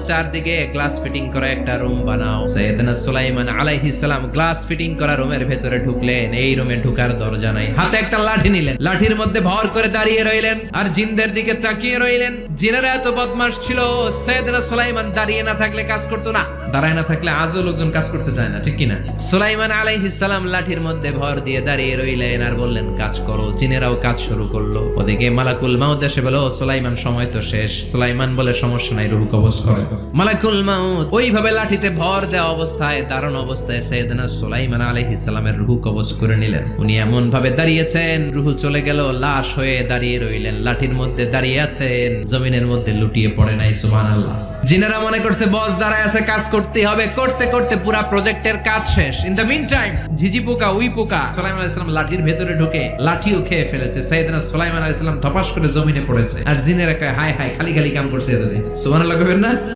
চারদিকে glass fitting করা একটা রুম বানাও। সাইয়েদনা সুলাইমান আলাইহিস সালাম গ্লাস ফিটিং করা রুমের ভেতরে ঢুকলেন। এই রুমে ঢুকার দরজা নাই, হাতে একটা লাঠি নিলেন, লাঠির মধ্যে ভর করে দাঁড়িয়ে রইলেন আর জিনদের দিকে তাকিয়ে রইলেন। জিনেরা এত বদমাশ ছিল, সাইয়েদনা সুলাইমান দাঁড়িয়ে না থাকলে কাজ করতো না, দাঁড়ায় না থাকলে আজও লোকজন কাজ করতে চায় না, ঠিক কিনা? সুলাইমান আলাইহিস সালাম লাঠির মধ্যে ভর দিয়ে দাঁড়িয়ে রইলেন আর বললেন কাজ করো। জিনেরাও কাজ শুরু করলো। ওদিকে মালাকুল মাউত এসে বলল সুলাইমান সময় তো শেষ। সুলাইমান বলে সমস্যা নাই, রূহ কবজ করো। মালাকুল মাউত ওইভাবে লাঠিতে ভর দেওয়া অবস্থায়, দারুণ অবস্থায় সাইয়েদনা সুলাইমান আলাইহিস সালামের রূহ কবজ করে নিলেন। উনি এমন ভাবে দাঁড়িয়েছেন, রূহ চলে গেল, লাশ হয়ে দাঁড়িয়ে রইলেন। লাঠির মধ্যে দাঁড়িয়ে আছেন, জমিনের মধ্যে লুটিয়ে পড়ে নাই। সুবহানাল্লাহ। জিনেরা মনে করছে বস দাঁড়ায় আছে, কাজ করতে হবে। করতে করতে পুরা প্রজেক্টের কাজ শেষ। ইন দ্য মিন টাইম ঝিঝি পোকা, উই পোকা সুলাইমান আলাইহিস সালাম লাঠির ভেতরে ঢুকে লাঠিও খেয়ে ফেলেছে। সাইয়েদনা সুলাইমান আলাইহিস সালাম ধপাস করে জমিনে পড়েছে। আর জিনেরা কয় হায় হায়, খালি খালি কাম করছে এতদিন। সুবহানাল্লাহ কইবেন না?